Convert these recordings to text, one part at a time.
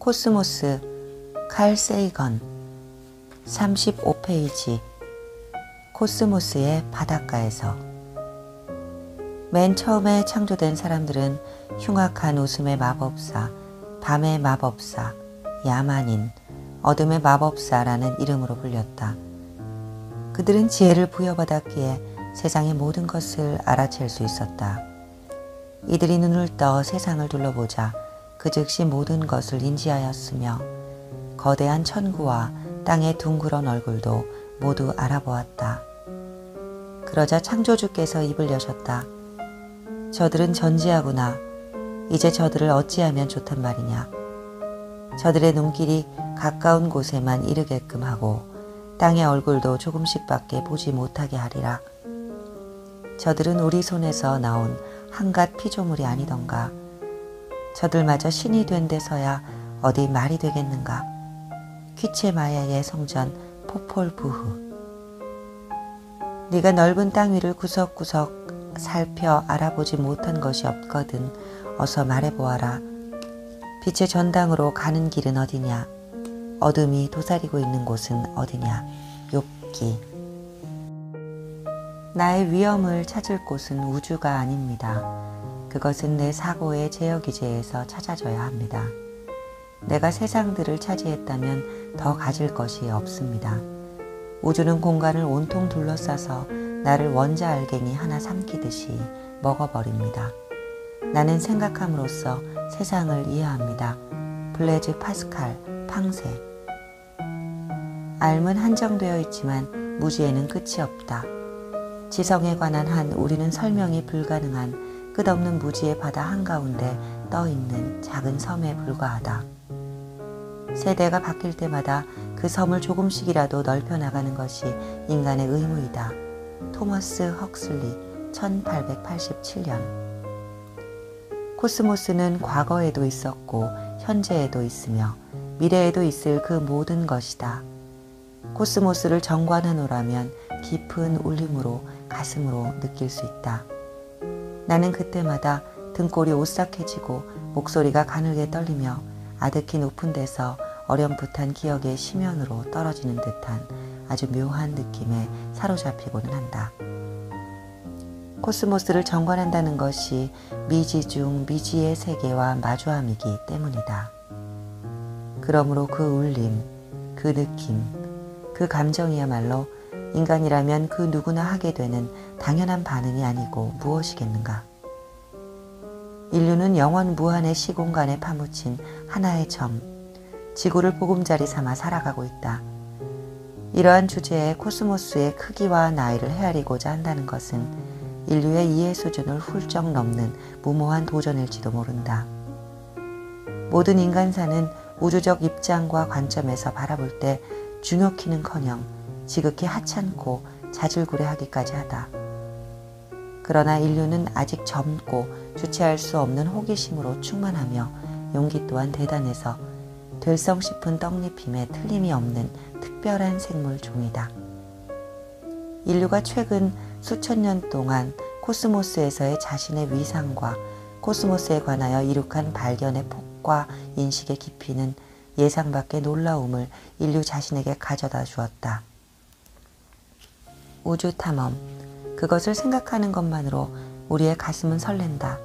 코스모스 칼 세이건 35페이지. 코스모스의 바닷가에서. 맨 처음에 창조된 사람들은 흉악한 웃음의 마법사, 밤의 마법사, 야만인, 어둠의 마법사라는 이름으로 불렸다. 그들은 지혜를 부여받았기에 세상의 모든 것을 알아챌 수 있었다. 이들이 눈을 떠 세상을 둘러보자 그 즉시 모든 것을 인지하였으며 거대한 천구와 땅의 둥그런 얼굴도 모두 알아보았다. 그러자 창조주께서 입을 여셨다. 저들은 전지하구나. 이제 저들을 어찌하면 좋단 말이냐. 저들의 눈길이 가까운 곳에만 이르게끔 하고 땅의 얼굴도 조금씩밖에 보지 못하게 하리라. 저들은 우리 손에서 나온 한갓 피조물이 아니던가. 저들마저 신이 된 데서야 어디 말이 되겠는가. 퀴체마야의 성전 포폴부흐. 네가 넓은 땅 위를 구석구석 살펴 알아보지 못한 것이 없거든 어서 말해보아라. 빛의 전당으로 가는 길은 어디냐. 어둠이 도사리고 있는 곳은 어디냐. 욥기. 나의 위엄을 찾을 곳은 우주가 아닙니다. 그것은 내 사고의 제어기제에서 찾아져야 합니다. 내가 세상들을 차지했다면 더 가질 것이 없습니다. 우주는 공간을 온통 둘러싸서 나를 원자알갱이 하나 삼키듯이 먹어버립니다. 나는 생각함으로써 세상을 이해합니다. 블레즈 파스칼, 팡세. 알은 한정되어 있지만 무지에는 끝이 없다. 지성에 관한 한 우리는 설명이 불가능한 끝없는 무지의 바다 한가운데 떠있는 작은 섬에 불과하다. 세대가 바뀔 때마다 그 섬을 조금씩이라도 넓혀나가는 것이 인간의 의무이다. 토머스 헉슬리 1887년. 코스모스는 과거에도 있었고 현재에도 있으며 미래에도 있을 그 모든 것이다. 코스모스를 정관하노라면 깊은 울림으로 가슴으로 느낄 수 있다. 나는 그때마다 등골이 오싹해지고 목소리가 가늘게 떨리며 아득히 높은 데서 어렴풋한 기억의 심연으로 떨어지는 듯한 아주 묘한 느낌에 사로잡히고는 한다. 코스모스를 정관한다는 것이 미지 중 미지의 세계와 마주함이기 때문이다. 그러므로 그 울림, 그 느낌, 그 감정이야말로 인간이라면 그 누구나 하게 되는 당연한 반응이 아니고 무엇이겠는가. 인류는 영원 무한의 시공간에 파묻힌 하나의 점, 지구를 보금자리 삼아 살아가고 있다. 이러한 주제에 코스모스의 크기와 나이를 헤아리고자 한다는 것은 인류의 이해 수준을 훌쩍 넘는 무모한 도전일지도 모른다. 모든 인간사는 우주적 입장과 관점에서 바라볼 때 중요키는커녕 지극히 하찮고 자질구레하기까지 하다. 그러나 인류는 아직 젊고 주체할 수 없는 호기심으로 충만하며 용기 또한 대단해서 될성 싶은 떡잎임에 틀림이 없는 특별한 생물 종이다. 인류가 최근 수천 년 동안 코스모스에서의 자신의 위상과 코스모스에 관하여 이룩한 발견의 폭과 인식의 깊이는 예상 밖의 놀라움을 인류 자신에게 가져다 주었다. 우주 탐험, 그것을 생각하는 것만으로 우리의 가슴은 설렌다.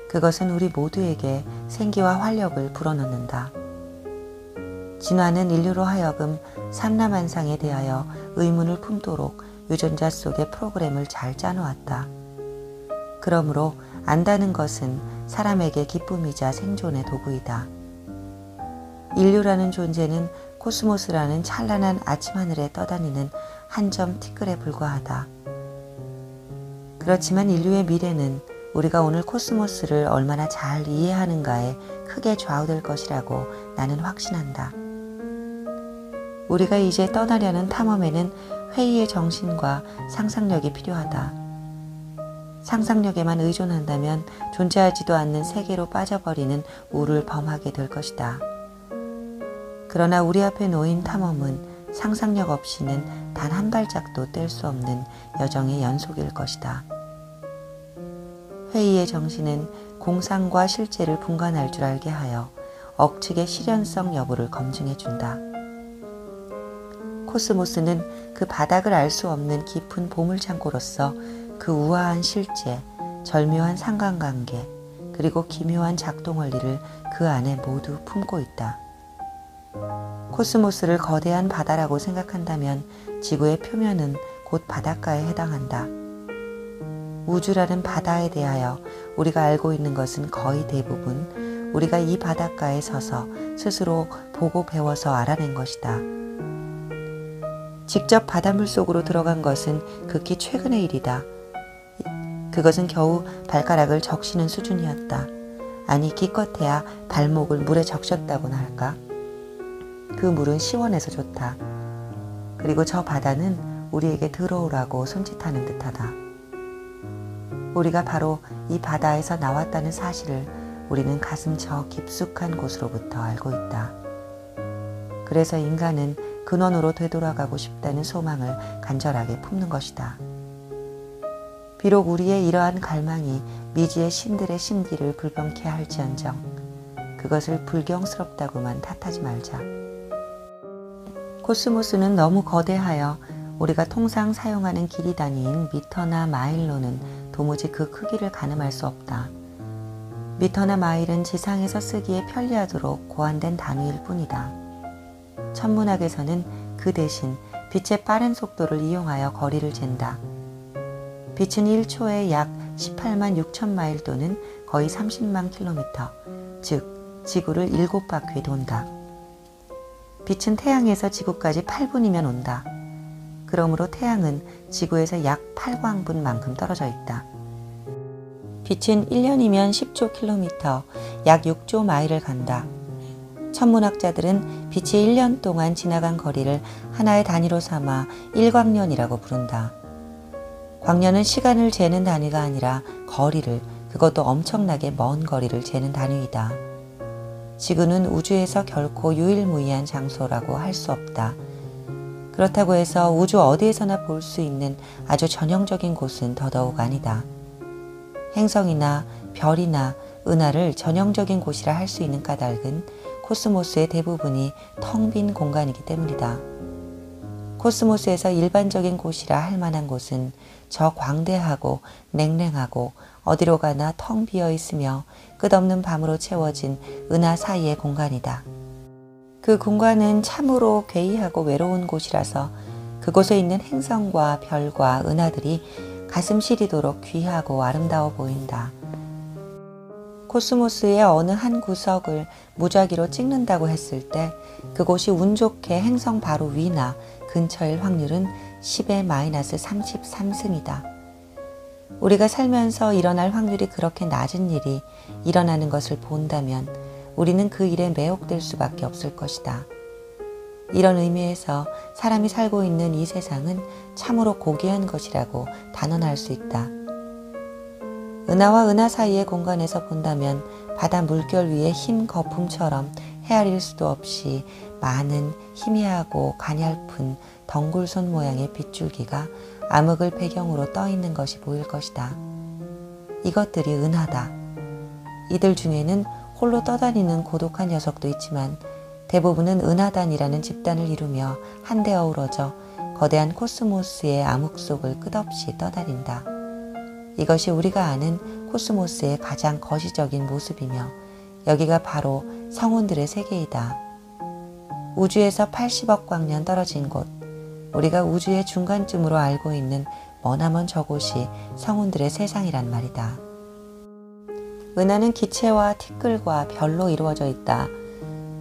그것은 우리 모두에게 생기와 활력을 불어넣는다. 진화는 인류로 하여금 삼라만상에 대하여 의문을 품도록 유전자 속의 프로그램을 잘 짜놓았다. 그러므로 안다는 것은 사람에게 기쁨이자 생존의 도구이다. 인류라는 존재는 코스모스라는 찬란한 아침 하늘에 떠다니는 한 점 티끌에 불과하다. 그렇지만 인류의 미래는 우리가 오늘 코스모스를 얼마나 잘 이해하는가에 크게 좌우될 것이라고 나는 확신한다. 우리가 이제 떠나려는 탐험에는 회의의 정신과 상상력이 필요하다. 상상력에만 의존한다면 존재하지도 않는 세계로 빠져버리는 우를 범하게 될 것이다. 그러나 우리 앞에 놓인 탐험은 상상력 없이는 단 한 발짝도 뗄 수 없는 여정의 연속일 것이다. 회의의 정신은 공상과 실제를 분간할 줄 알게 하여 억측의 실현성 여부를 검증해준다. 코스모스는 그 바닥을 알 수 없는 깊은 보물창고로서 그 우아한 실제, 절묘한 상관관계, 그리고 기묘한 작동 원리를 그 안에 모두 품고 있다. 코스모스를 거대한 바다라고 생각한다면 지구의 표면은 곧 바닷가에 해당한다. 우주라는 바다에 대하여 우리가 알고 있는 것은 거의 대부분 우리가 이 바닷가에 서서 스스로 보고 배워서 알아낸 것이다. 직접 바닷물 속으로 들어간 것은 극히 최근의 일이다. 그것은 겨우 발가락을 적시는 수준이었다. 아니 기껏해야 발목을 물에 적셨다고나 할까? 그 물은 시원해서 좋다. 그리고 저 바다는 우리에게 들어오라고 손짓하는 듯하다. 우리가 바로 이 바다에서 나왔다는 사실을 우리는 가슴 저 깊숙한 곳으로부터 알고 있다. 그래서 인간은 근원으로 되돌아가고 싶다는 소망을 간절하게 품는 것이다. 비록 우리의 이러한 갈망이 미지의 신들의 심기를 불편케 할지언정 그것을 불경스럽다고만 탓하지 말자. 코스모스는 너무 거대하여 우리가 통상 사용하는 길이 단위인 미터나 마일로는 도무지 그 크기를 가늠할 수 없다. 미터나 마일은 지상에서 쓰기에 편리하도록 고안된 단위일 뿐이다. 천문학에서는 그 대신 빛의 빠른 속도를 이용하여 거리를 잰다. 빛은 1초에 약 18만 6천 마일 또는 거의 30만 킬로미터, 즉 지구를 7바퀴 돈다. 빛은 태양에서 지구까지 8분이면 온다. 그러므로 태양은 지구에서 약 8광분만큼 떨어져 있다. 빛은 1년이면 10조 킬로미터, 약 6조 마일을 간다. 천문학자들은 빛이 1년 동안 지나간 거리를 하나의 단위로 삼아 1광년이라고 부른다. 광년은 시간을 재는 단위가 아니라 거리를, 그것도 엄청나게 먼 거리를 재는 단위이다. 지구는 우주에서 결코 유일무이한 장소라고 할 수 없다. 그렇다고 해서 우주 어디에서나 볼 수 있는 아주 전형적인 곳은 더더욱 아니다. 행성이나 별이나 은하를 전형적인 곳이라 할 수 있는 까닭은 코스모스의 대부분이 텅 빈 공간이기 때문이다. 코스모스에서 일반적인 곳이라 할 만한 곳은 저 광대하고 냉랭하고 어디로 가나 텅 비어 있으며 끝없는 밤으로 채워진 은하 사이의 공간이다. 그 공간은 참으로 괴이하고 외로운 곳이라서 그곳에 있는 행성과 별과 은하들이 가슴 시리도록 귀하고 아름다워 보인다. 코스모스의 어느 한 구석을 무작위로 찍는다고 했을 때 그곳이 운 좋게 행성 바로 위나 근처일 확률은 10의 마이너스 33승이다. 우리가 살면서 일어날 확률이 그렇게 낮은 일이 일어나는 것을 본다면 우리는 그 일에 매혹될 수밖에 없을 것이다. 이런 의미에서 사람이 살고 있는 이 세상은 참으로 고귀한 것이라고 단언할 수 있다. 은하와 은하 사이의 공간에서 본다면 바다 물결 위의 흰 거품처럼 헤아릴 수도 없이 많은 희미하고 가냘픈 덩굴손 모양의 빗줄기가 암흑을 배경으로 떠 있는 것이 보일 것이다. 이것들이 은하다. 이들 중에는 홀로 떠다니는 고독한 녀석도 있지만 대부분은 은하단이라는 집단을 이루며 한데 어우러져 거대한 코스모스의 암흑 속을 끝없이 떠다닌다. 이것이 우리가 아는 코스모스의 가장 거시적인 모습이며 여기가 바로 성운들의 세계이다. 우주에서 80억 광년 떨어진 곳, 우리가 우주의 중간쯤으로 알고 있는 머나먼 저곳이 성운들의 세상이란 말이다. 은하는 기체와 티끌과 별로 이루어져 있다.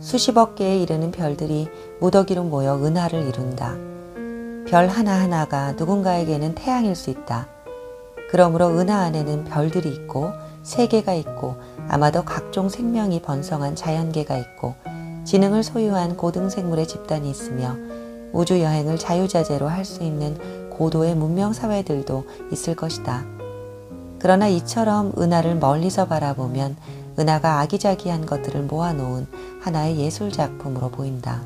수십억 개에 이르는 별들이 무더기로 모여 은하를 이룬다. 별 하나하나가 누군가에게는 태양일 수 있다. 그러므로 은하 안에는 별들이 있고 세계가 있고 아마도 각종 생명이 번성한 자연계가 있고 지능을 소유한 고등생물의 집단이 있으며 우주여행을 자유자재로 할 수 있는 고도의 문명사회들도 있을 것이다. 그러나 이처럼 은하를 멀리서 바라보면 은하가 아기자기한 것들을 모아놓은 하나의 예술작품으로 보인다.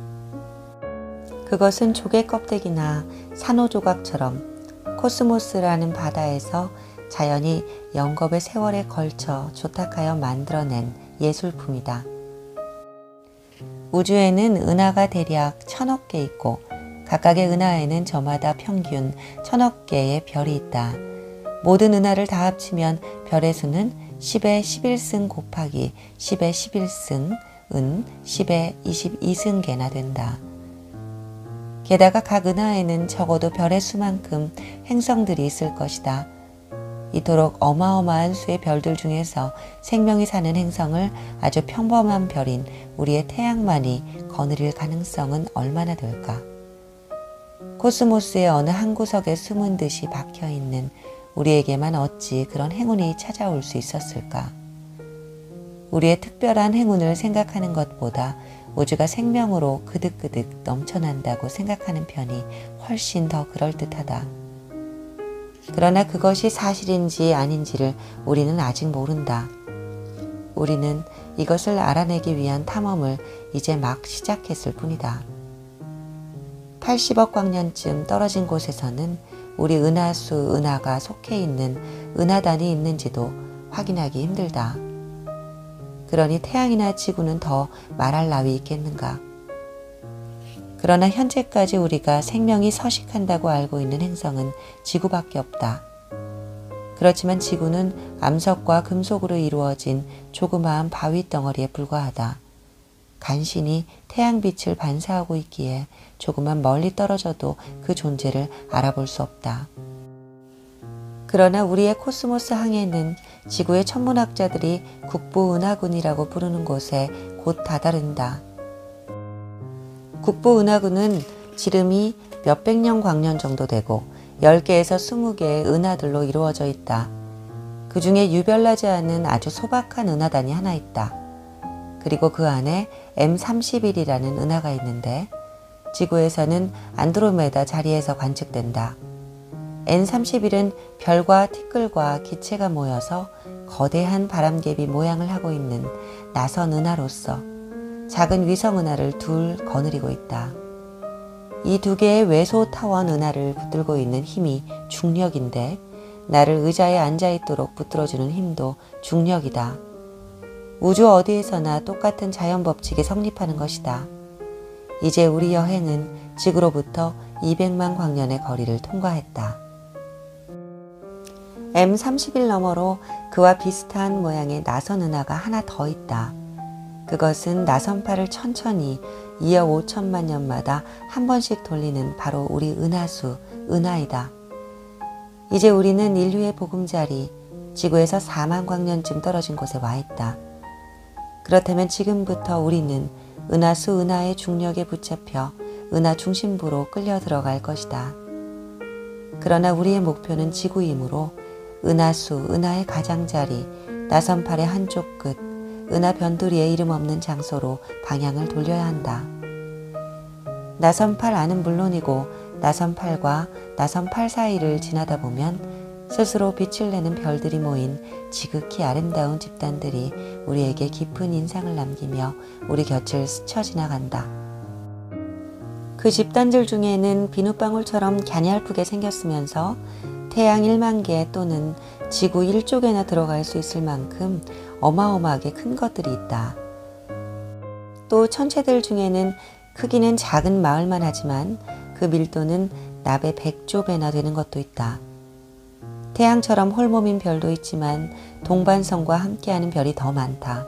그것은 조개 껍데기나 산호조각처럼 코스모스라는 바다에서 자연이 영겁의 세월에 걸쳐 조탁하여 만들어낸 예술품이다. 우주에는 은하가 대략 1000억 개 있고 각각의 은하에는 저마다 평균 1000억 개의 별이 있다. 모든 은하를 다 합치면 별의 수는 10의 11승 곱하기 10의 11승 은 10의 22승계나 된다. 게다가 각 은하에는 적어도 별의 수만큼 행성들이 있을 것이다. 이토록 어마어마한 수의 별들 중에서 생명이 사는 행성을 아주 평범한 별인 우리의 태양만이 거느릴 가능성은 얼마나 될까? 코스모스의 어느 한 구석에 숨은 듯이 박혀있는 우리에게만 어찌 그런 행운이 찾아올 수 있었을까? 우리의 특별한 행운을 생각하는 것보다 우주가 생명으로 그득그득 넘쳐난다고 생각하는 편이 훨씬 더 그럴듯하다. 그러나 그것이 사실인지 아닌지를 우리는 아직 모른다. 우리는 이것을 알아내기 위한 탐험을 이제 막 시작했을 뿐이다. 80억 광년쯤 떨어진 곳에서는 우리 은하수 은하가 속해 있는 은하단이 있는지도 확인하기 힘들다. 그러니 태양이나 지구는 더 말할 나위 있겠는가. 그러나 현재까지 우리가 생명이 서식한다고 알고 있는 행성은 지구밖에 없다. 그렇지만 지구는 암석과 금속으로 이루어진 조그마한 바위 덩어리에 불과하다. 간신히 태양빛을 반사하고 있기에 조금만 멀리 떨어져도 그 존재를 알아볼 수 없다. 그러나 우리의 코스모스 항해는 지구의 천문학자들이 국부은하군이라고 부르는 곳에 곧 다다른다. 국부은하군은 지름이 몇백 년 광년 정도 되고 10개에서 20개의 은하들로 이루어져 있다. 그 중에 유별나지 않은 아주 소박한 은하단이 하나 있다. 그리고 그 안에 M31이라는 은하가 있는데 지구에서는 안드로메다 자리에서 관측된다. N31은 별과 티끌과 기체가 모여서 거대한 바람개비 모양을 하고 있는 나선 은하로서 작은 위성 은하를 둘 거느리고 있다. 이 두 개의 외소 타원 은하를 붙들고 있는 힘이 중력인데 나를 의자에 앉아있도록 붙들어주는 힘도 중력이다. 우주 어디에서나 똑같은 자연 법칙이 성립하는 것이다. 이제 우리 여행은 지구로부터 200만 광년의 거리를 통과했다. M31 너머로 그와 비슷한 모양의 나선 은하가 하나 더 있다. 그것은 나선팔을 천천히 2억 5천만 년마다 한 번씩 돌리는 바로 우리 은하수, 은하이다. 이제 우리는 인류의 보금자리, 지구에서 4만 광년쯤 떨어진 곳에 와 있다. 그렇다면 지금부터 우리는 은하수 은하의 중력에 붙잡혀 은하 중심부로 끌려 들어갈 것이다. 그러나 우리의 목표는 지구이므로 은하수 은하의 가장자리, 나선팔의 한쪽 끝, 은하 변두리의 이름 없는 장소로 방향을 돌려야 한다. 나선팔 안은 물론이고 나선팔과 나선팔 사이를 지나다 보면 스스로 빛을 내는 별들이 모인 지극히 아름다운 집단들이 우리에게 깊은 인상을 남기며 우리 곁을 스쳐 지나간다. 그 집단들 중에는 비눗방울처럼 갸냘프게 생겼으면서 태양 1만 개 또는 지구 1쪽에나 들어갈 수 있을 만큼 어마어마하게 큰 것들이 있다. 또 천체들 중에는 크기는 작은 마을만 하지만 그 밀도는 납의 100조 배나 되는 것도 있다. 태양처럼 홀몸인 별도 있지만 동반성과 함께하는 별이 더 많다.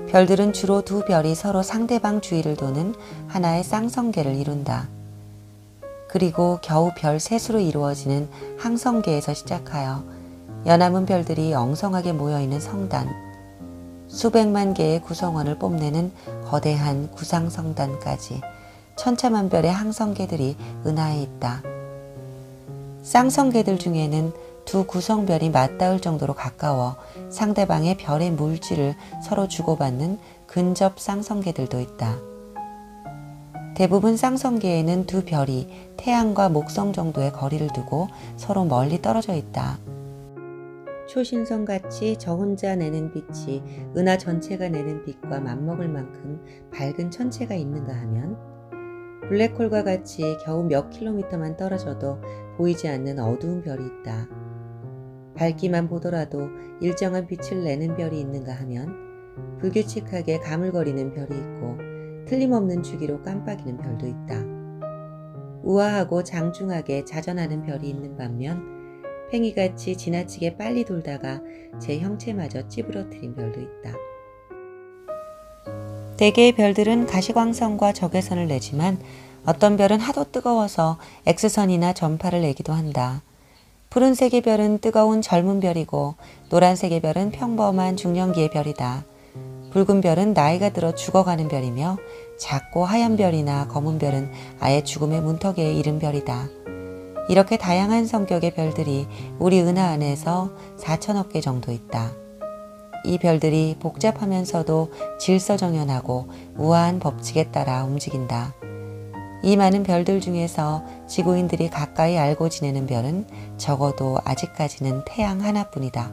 별들은 주로 두 별이 서로 상대방 주위를 도는 하나의 쌍성계를 이룬다. 그리고 겨우 별 셋으로 이루어지는 항성계에서 시작하여 연암은 별들이 엉성하게 모여있는 성단, 수백만 개의 구성원을 뽐내는 거대한 구상성단까지 천차만별의 항성계들이 은하에 있다. 쌍성계들 중에는 두 구성별이 맞닿을 정도로 가까워 상대방의 별의 물질을 서로 주고받는 근접 쌍성계들도 있다. 대부분 쌍성계에는 두 별이 태양과 목성 정도의 거리를 두고 서로 멀리 떨어져 있다. 초신성같이 저 혼자 내는 빛이 은하 전체가 내는 빛과 맞먹을 만큼 밝은 천체가 있는가 하면 블랙홀과 같이 겨우 몇 킬로미터만 떨어져도 보이지 않는 어두운 별이 있다. 밝기만 보더라도 일정한 빛을 내는 별이 있는가 하면 불규칙하게 가물거리는 별이 있고 틀림없는 주기로 깜빡이는 별도 있다. 우아하고 장중하게 자전하는 별이 있는 반면 팽이같이 지나치게 빨리 돌다가 제 형체마저 찌부러뜨린 별도 있다. 대개의 별들은 가시광선과 적외선을 내지만 어떤 별은 하도 뜨거워서 X선이나 전파를 내기도 한다. 푸른색의 별은 뜨거운 젊은 별이고 노란색의 별은 평범한 중년기의 별이다. 붉은 별은 나이가 들어 죽어가는 별이며 작고 하얀 별이나 검은 별은 아예 죽음의 문턱에 이른 별이다. 이렇게 다양한 성격의 별들이 우리 은하 안에서 4천억 개 정도 있다. 이 별들이 복잡하면서도 질서정연하고 우아한 법칙에 따라 움직인다. 이 많은 별들 중에서 지구인들이 가까이 알고 지내는 별은 적어도 아직까지는 태양 하나뿐이다.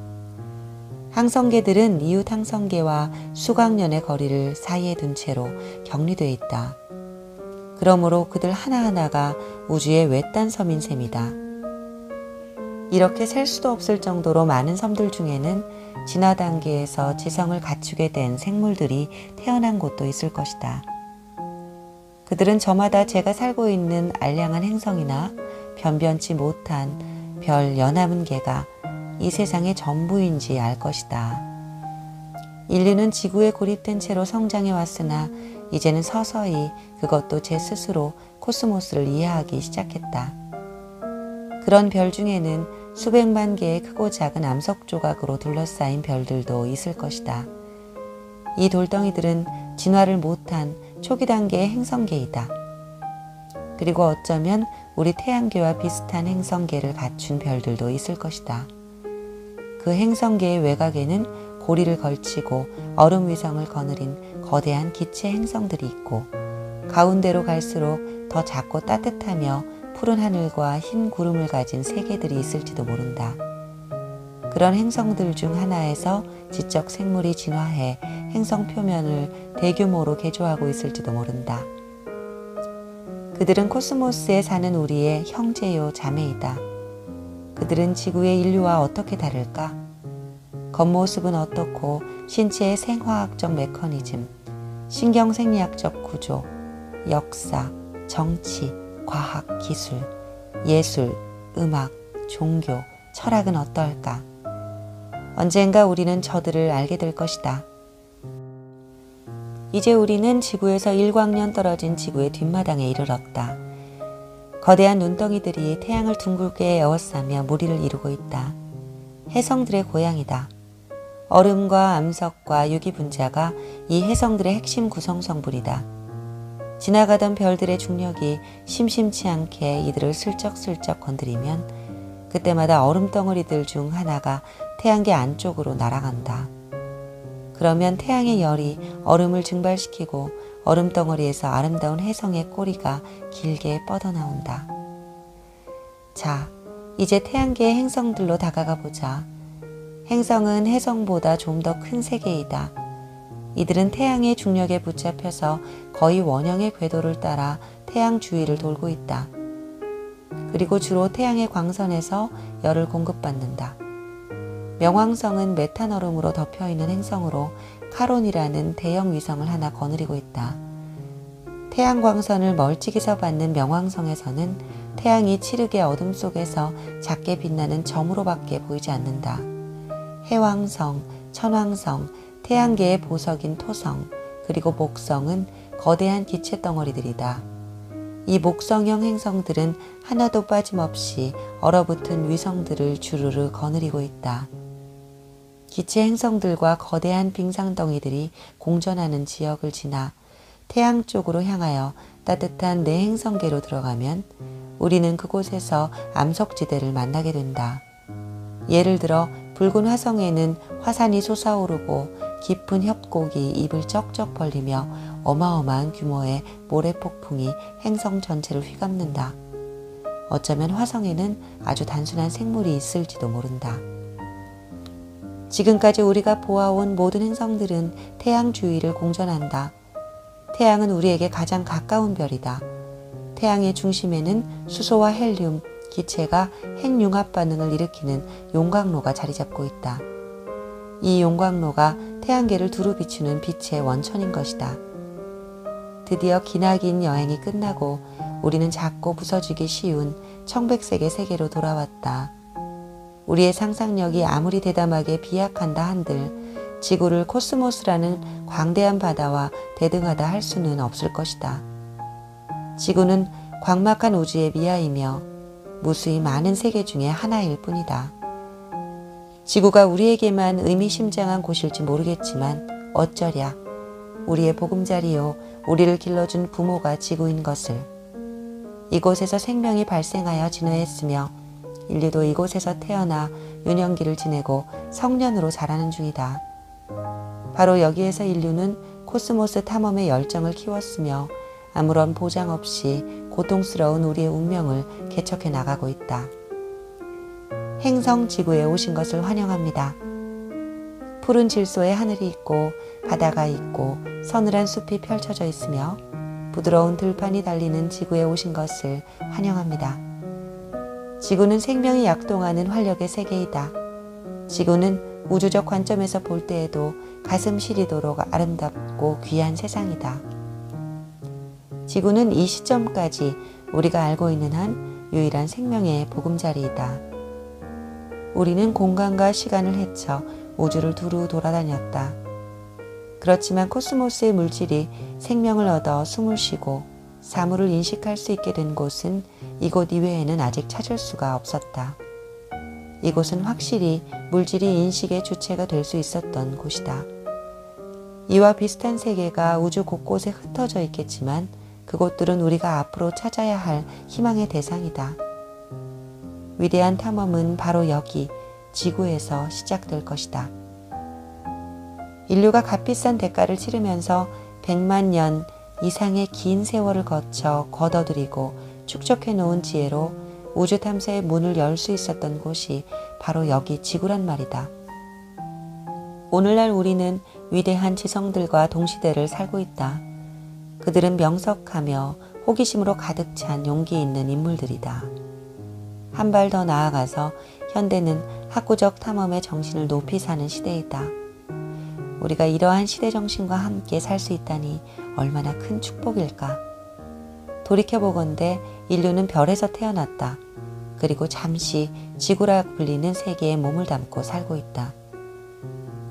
항성계들은 이웃 항성계와 수억 년의 거리를 사이에 둔 채로 격리되어 있다. 그러므로 그들 하나하나가 우주의 외딴 섬인 셈이다. 이렇게 셀 수도 없을 정도로 많은 섬들 중에는 진화 단계에서 지성을 갖추게 된 생물들이 태어난 곳도 있을 것이다. 그들은 저마다 제가 살고 있는 알량한 행성이나 변변치 못한 별 연함은 개가 이 세상의 전부인지 알 것이다. 인류는 지구에 고립된 채로 성장해 왔으나 이제는 서서히 그것도 제 스스로 코스모스를 이해하기 시작했다. 그런 별 중에는 수백만 개의 크고 작은 암석 조각으로 둘러싸인 별들도 있을 것이다. 이 돌덩이들은 진화를 못한 초기 단계의 행성계이다. 그리고 어쩌면 우리 태양계와 비슷한 행성계를 갖춘 별들도 있을 것이다. 그 행성계의 외곽에는 고리를 걸치고 얼음 위성을 거느린 거대한 기체 행성들이 있고 가운데로 갈수록 더 작고 따뜻하며 푸른 하늘과 흰 구름을 가진 세계들이 있을지도 모른다. 그런 행성들 중 하나에서 지적 생물이 진화해 행성 표면을 대규모로 개조하고 있을지도 모른다. 그들은 코스모스에 사는 우리의 형제요 자매이다. 그들은 지구의 인류와 어떻게 다를까? 겉모습은 어떻고 신체의 생화학적 메커니즘, 신경생리학적 구조, 역사, 정치, 과학, 기술, 예술, 음악, 종교, 철학은 어떨까? 언젠가 우리는 저들을 알게 될 것이다. 이제 우리는 지구에서 1광년 떨어진 지구의 뒷마당에 이르렀다. 거대한 눈덩이들이 태양을 둥글게 에워싸며 무리를 이루고 있다. 해성들의 고향이다. 얼음과 암석과 유기분자가 이 해성들의 핵심 구성 성분이다. 지나가던 별들의 중력이 심심치 않게 이들을 슬쩍슬쩍 건드리면 그때마다 얼음덩어리들 중 하나가 태양계 안쪽으로 날아간다. 그러면 태양의 열이 얼음을 증발시키고 얼음덩어리에서 아름다운 해성의 꼬리가 길게 뻗어나온다. 자, 이제 태양계의 행성들로 다가가 보자. 행성은 해성보다 좀 더 큰 세계이다. 이들은 태양의 중력에 붙잡혀서 거의 원형의 궤도를 따라 태양 주위를 돌고 있다. 그리고 주로 태양의 광선에서 열을 공급받는다. 명왕성은 메탄 얼음으로 덮여있는 행성으로 카론이라는 대형 위성을 하나 거느리고 있다. 태양 광선을 멀찍이서 받는 명왕성에서는 태양이 칠흑의 어둠 속에서 작게 빛나는 점으로밖에 보이지 않는다. 해왕성, 천왕성, 태양계의 보석인 토성, 그리고 목성은 거대한 기체 덩어리들이다. 이 목성형 행성들은 하나도 빠짐없이 얼어붙은 위성들을 주르르 거느리고 있다. 기체 행성들과 거대한 빙상덩이들이 공전하는 지역을 지나 태양 쪽으로 향하여 따뜻한 내행성계로 들어가면 우리는 그곳에서 암석지대를 만나게 된다. 예를 들어 붉은 화성에는 화산이 솟아오르고 깊은 협곡이 입을 쩍쩍 벌리며 어마어마한 규모의 모래폭풍이 행성 전체를 휘감는다. 어쩌면 화성에는 아주 단순한 생물이 있을지도 모른다. 지금까지 우리가 보아온 모든 행성들은 태양 주위를 공전한다. 태양은 우리에게 가장 가까운 별이다. 태양의 중심에는 수소와 헬륨, 기체가 핵융합 반응을 일으키는 용광로가 자리 잡고 있다. 이 용광로가 태양계를 두루 비추는 빛의 원천인 것이다. 드디어 기나긴 여행이 끝나고 우리는 작고 부서지기 쉬운 청백색의 세계로 돌아왔다. 우리의 상상력이 아무리 대담하게 비약한다 한들 지구를 코스모스라는 광대한 바다와 대등하다 할 수는 없을 것이다. 지구는 광막한 우주의 미아이며 무수히 많은 세계 중에 하나일 뿐이다. 지구가 우리에게만 의미심장한 곳일지 모르겠지만 어쩌랴 우리의 보금자리요 우리를 길러준 부모가 지구인 것을. 이곳에서 생명이 발생하여 진화했으며 인류도 이곳에서 태어나 유년기를 지내고 성년으로 자라는 중이다. 바로 여기에서 인류는 코스모스 탐험의 열정을 키웠으며 아무런 보장 없이 고통스러운 우리의 운명을 개척해 나가고 있다. 행성 지구에 오신 것을 환영합니다. 푸른 질소의 하늘이 있고 바다가 있고 서늘한 숲이 펼쳐져 있으며 부드러운 들판이 달리는 지구에 오신 것을 환영합니다. 지구는 생명이 약동하는 활력의 세계이다. 지구는 우주적 관점에서 볼 때에도 가슴 시리도록 아름답고 귀한 세상이다. 지구는 이 시점까지 우리가 알고 있는 한 유일한 생명의 보금자리이다. 우리는 공간과 시간을 헤쳐 우주를 두루 돌아다녔다. 그렇지만 코스모스의 물질이 생명을 얻어 숨을 쉬고 사물을 인식할 수 있게 된 곳은 이곳 이외에는 아직 찾을 수가 없었다. 이곳은 확실히 물질이 인식의 주체가 될 수 있었던 곳이다. 이와 비슷한 세계가 우주 곳곳에 흩어져 있겠지만 그곳들은 우리가 앞으로 찾아야 할 희망의 대상이다. 위대한 탐험은 바로 여기 지구에서 시작될 것이다. 인류가 값비싼 대가를 치르면서 100만 년 이상의 긴 세월을 거쳐 걷어들이고 축적해 놓은 지혜로 우주 탐사의 문을 열 수 있었던 곳이 바로 여기 지구란 말이다. 오늘날 우리는 위대한 지성들과 동시대를 살고 있다. 그들은 명석하며 호기심으로 가득 찬 용기 있는 인물들이다. 한 발 더 나아가서 현대는 학구적 탐험의 정신을 높이 사는 시대이다. 우리가 이러한 시대 정신과 함께 살 수 있다니 얼마나 큰 축복일까. 돌이켜보건대 인류는 별에서 태어났다. 그리고 잠시 지구라 불리는 세계에 몸을 담고 살고 있다.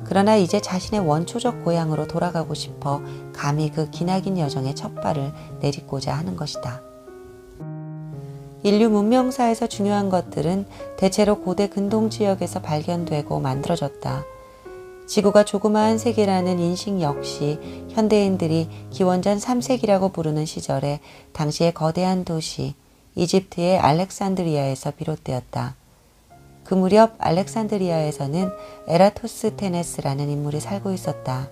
그러나 이제 자신의 원초적 고향으로 돌아가고 싶어 감히 그 기나긴 여정의 첫 발을 내딛고자 하는 것이다. 인류 문명사에서 중요한 것들은 대체로 고대 근동 지역에서 발견되고 만들어졌다. 지구가 조그마한 세계라는 인식 역시 현대인들이 기원전 3세기라고 부르는 시절에 당시의 거대한 도시 이집트의 알렉산드리아에서 비롯되었다. 그 무렵 알렉산드리아에서는 에라토스테네스라는 인물이 살고 있었다.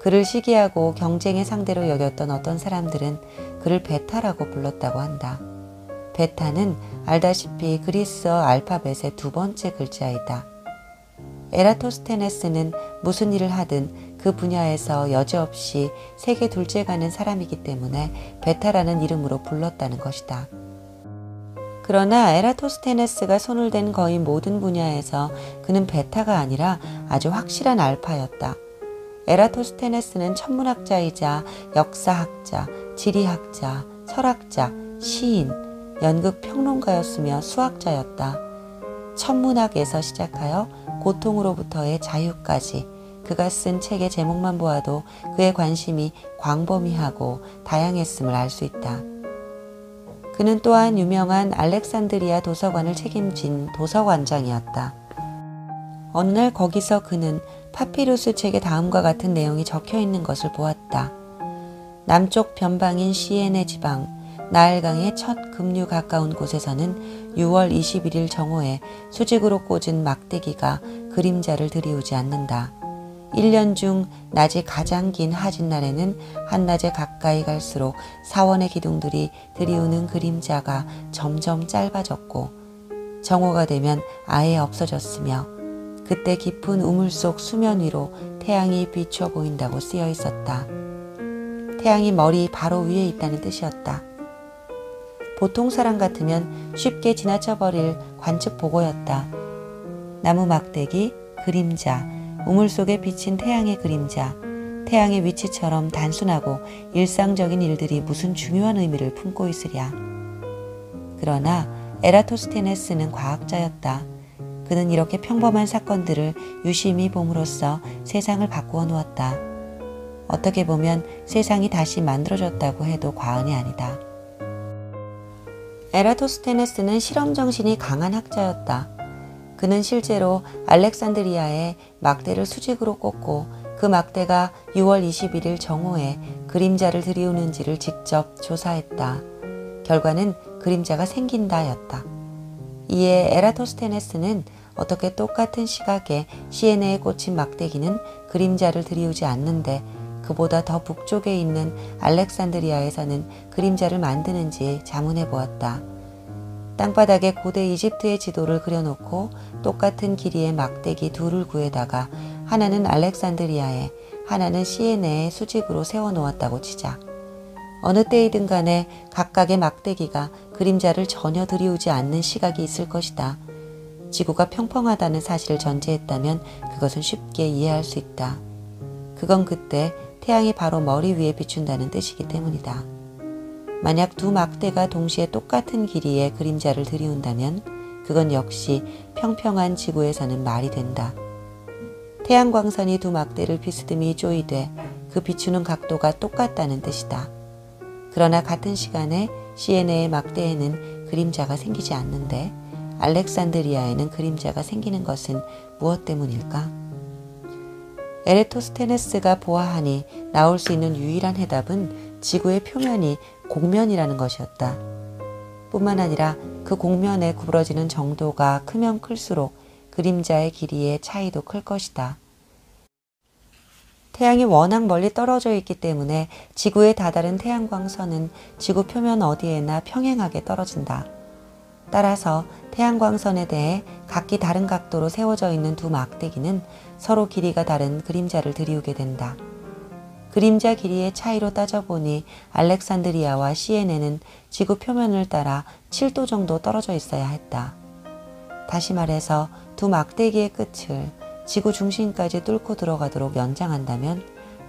그를 시기하고 경쟁의 상대로 여겼던 어떤 사람들은 그를 베타라고 불렀다고 한다. 베타는 알다시피 그리스어 알파벳의 두 번째 글자이다. 에라토스테네스는 무슨 일을 하든 그 분야에서 여지없이 세계 둘째가는 사람이기 때문에 베타라는 이름으로 불렀다는 것이다. 그러나 에라토스테네스가 손을 댄 거의 모든 분야에서 그는 베타가 아니라 아주 확실한 알파였다. 에라토스테네스는 천문학자이자 역사학자, 지리학자, 철학자, 시인, 연극 평론가였으며 수학자였다. 천문학에서 시작하여 고통으로부터의 자유까지 그가 쓴 책의 제목만 보아도 그의 관심이 광범위하고 다양했음을 알 수 있다. 그는 또한 유명한 알렉산드리아 도서관을 책임진 도서관장이었다. 어느 날 거기서 그는 파피루스 책에 다음과 같은 내용이 적혀 있는 것을 보았다. 남쪽 변방인 시에네 지방 나일강의 첫 급류 가까운 곳에서는 6월 21일 정오에 수직으로 꽂은 막대기가 그림자를 들이우지 않는다. 1년 중 낮이 가장 긴 하진날에는 한낮에 가까이 갈수록 사원의 기둥들이 들이우는 그림자가 점점 짧아졌고 정오가 되면 아예 없어졌으며 그때 깊은 우물 속 수면 위로 태양이 비춰 보인다고 쓰여 있었다. 태양이 머리 바로 위에 있다는 뜻이었다. 보통 사람 같으면 쉽게 지나쳐버릴 관측 보고였다. 나무 막대기, 그림자, 우물 속에 비친 태양의 그림자, 태양의 위치처럼 단순하고 일상적인 일들이 무슨 중요한 의미를 품고 있으랴. 그러나 에라토스테네스는 과학자였다. 그는 이렇게 평범한 사건들을 유심히 봄으로써 세상을 바꾸어 놓았다. 어떻게 보면 세상이 다시 만들어졌다고 해도 과언이 아니다. 에라토스테네스는 실험 정신이 강한 학자였다. 그는 실제로 알렉산드리아에 막대를 수직으로 꽂고 그 막대가 6월 21일 정오에 그림자를 들이우는지를 직접 조사했다. 결과는 그림자가 생긴다였다. 이에 에라토스테네스는 어떻게 똑같은 시각에 시에네에 꽂힌 막대기는 그림자를 들이우지 않는데 그보다 더 북쪽에 있는 알렉산드리아에서는 그림자를 만드는지 자문해 보았다. 땅바닥에 고대 이집트의 지도를 그려놓고 똑같은 길이의 막대기 둘을 구해다가 하나는 알렉산드리아에 하나는 시에네에 수직으로 세워놓았다고 치자. 어느 때이든 간에 각각의 막대기가 그림자를 전혀 들이우지 않는 시각이 있을 것이다. 지구가 평평하다는 사실을 전제했다면 그것은 쉽게 이해할 수 있다. 그건 그때 태양이 바로 머리 위에 비춘다는 뜻이기 때문이다. 만약 두 막대가 동시에 똑같은 길이의 그림자를 들이운다면 그건 역시 평평한 지구에서는 말이 된다. 태양광선이 두 막대를 비스듬히 조이되 그 비추는 각도가 똑같다는 뜻이다. 그러나 같은 시간에 시에네의 막대에는 그림자가 생기지 않는데 알렉산드리아에는 그림자가 생기는 것은 무엇 때문일까? 에라토스테네스가 보아하니 나올 수 있는 유일한 해답은 지구의 표면이 곡면이라는 것이었다. 뿐만 아니라 그 곡면에 구부러지는 정도가 크면 클수록 그림자의 길이의 차이도 클 것이다. 태양이 워낙 멀리 떨어져 있기 때문에 지구에 다다른 태양광선은 지구 표면 어디에나 평행하게 떨어진다. 따라서 태양광선에 대해 각기 다른 각도로 세워져 있는 두 막대기는 서로 길이가 다른 그림자를 들이우게 된다. 그림자 길이의 차이로 따져보니 알렉산드리아와 시에네는 지구 표면을 따라 7도 정도 떨어져 있어야 했다. 다시 말해서 두 막대기의 끝을 지구 중심까지 뚫고 들어가도록 연장한다면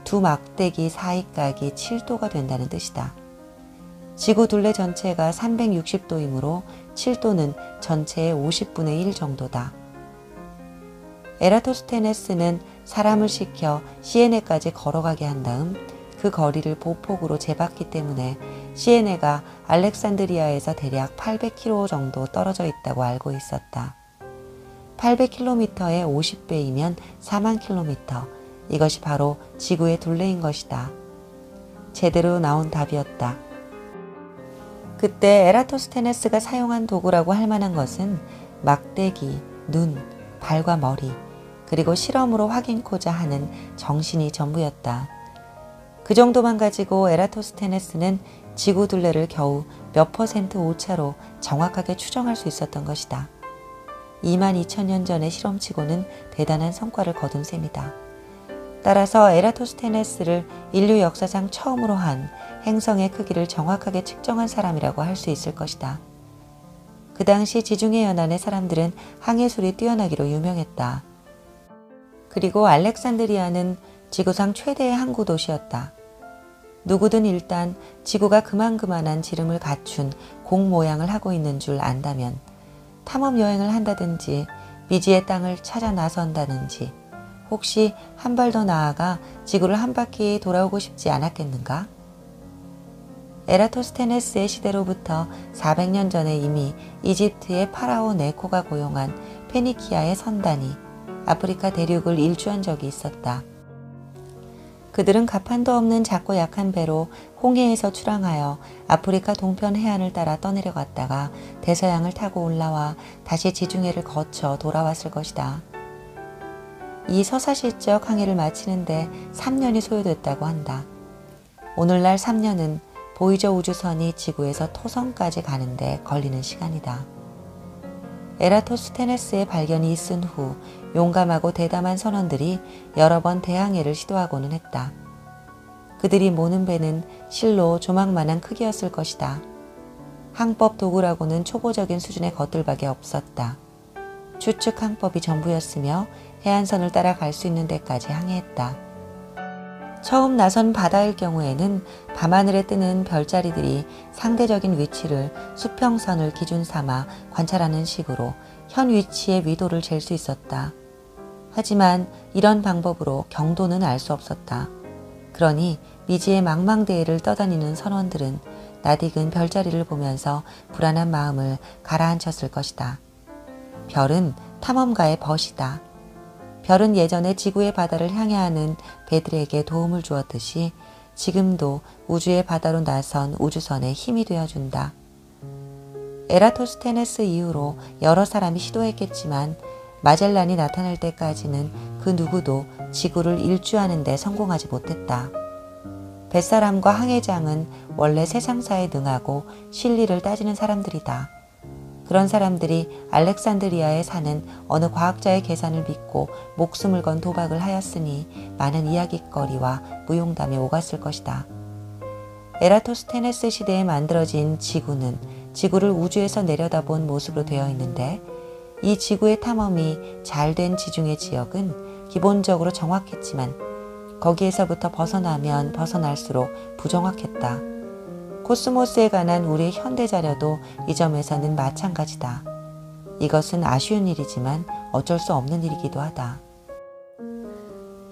두 막대기 사이각이 7도가 된다는 뜻이다. 지구 둘레 전체가 360도이므로 7도는 전체의 50분의 1 정도다. 에라토스테네스는 사람을 시켜 시에네까지 걸어가게 한 다음 그 거리를 보폭으로 재봤기 때문에 시에네가 알렉산드리아에서 대략 800km 정도 떨어져 있다고 알고 있었다. 800km의 50배이면 4만 km. 이것이 바로 지구의 둘레인 것이다. 제대로 나온 답이었다. 그때 에라토스테네스가 사용한 도구라고 할 만한 것은 막대기, 눈, 발과 머리, 그리고 실험으로 확인코자 하는 정신이 전부였다. 그 정도만 가지고 에라토스테네스는 지구 둘레를 겨우 몇 퍼센트 오차로 정확하게 추정할 수 있었던 것이다. 22,000년 전의 실험치고는 대단한 성과를 거둔 셈이다. 따라서 에라토스테네스를 인류 역사상 처음으로 한 행성의 크기를 정확하게 측정한 사람이라고 할 수 있을 것이다. 그 당시 지중해 연안의 사람들은 항해술이 뛰어나기로 유명했다. 그리고 알렉산드리아는 지구상 최대의 항구 도시였다. 누구든 일단 지구가 그만한 지름을 갖춘 공 모양을 하고 있는 줄 안다면 탐험 여행을 한다든지 미지의 땅을 찾아 나선다든지 혹시 한 발 더 나아가 지구를 한 바퀴 돌아오고 싶지 않았겠는가? 에라토스테네스의 시대로부터 400년 전에 이미 이집트의 파라오 네코가 고용한 페니키아의 선단이 아프리카 대륙을 일주한 적이 있었다. 그들은 가판도 없는 작고 약한 배로 홍해에서 출항하여 아프리카 동편 해안을 따라 떠내려갔다가 대서양을 타고 올라와 다시 지중해를 거쳐 돌아왔을 것이다. 이 서사시적 항해를 마치는데 3년이 소요됐다고 한다. 오늘날 3년은 보이저 우주선이 지구에서 토성까지 가는데 걸리는 시간이다. 에라토스테네스의 발견이 있은 후 용감하고 대담한 선원들이 여러 번 대항해를 시도하고는 했다. 그들이 모는 배는 실로 조망만한 크기였을 것이다. 항법 도구라고는 초보적인 수준의 것들밖에 없었다. 추측 항법이 전부였으며 해안선을 따라 갈 수 있는 데까지 항해했다. 처음 나선 바다일 경우에는 밤하늘에 뜨는 별자리들이 상대적인 위치를 수평선을 기준 삼아 관찰하는 식으로 현 위치의 위도를 잴 수 있었다. 하지만 이런 방법으로 경도는 알 수 없었다. 그러니 미지의 망망대해를 떠다니는 선원들은 낯익은 별자리를 보면서 불안한 마음을 가라앉혔을 것이다. 별은 탐험가의 벗이다. 별은 예전에 지구의 바다를 향해 하는 배들에게 도움을 주었듯이 지금도 우주의 바다로 나선 우주선에 힘이 되어준다. 에라토스테네스 이후로 여러 사람이 시도했겠지만 마젤란이 나타날 때까지는 그 누구도 지구를 일주하는 데 성공하지 못했다. 뱃사람과 항해장은 원래 세상사에 능하고 실리를 따지는 사람들이다. 그런 사람들이 알렉산드리아에 사는 어느 과학자의 계산을 믿고 목숨을 건 도박을 하였으니 많은 이야깃거리와 무용담이 오갔을 것이다. 에라토스테네스 시대에 만들어진 지구는 지구를 우주에서 내려다본 모습으로 되어 있는데 이 지구의 탐험이 잘된 지중해 지역은 기본적으로 정확했지만 거기에서부터 벗어나면 벗어날수록 부정확했다. 코스모스에 관한 우리의 현대 자료도 이 점에서는 마찬가지다. 이것은 아쉬운 일이지만 어쩔 수 없는 일이기도 하다.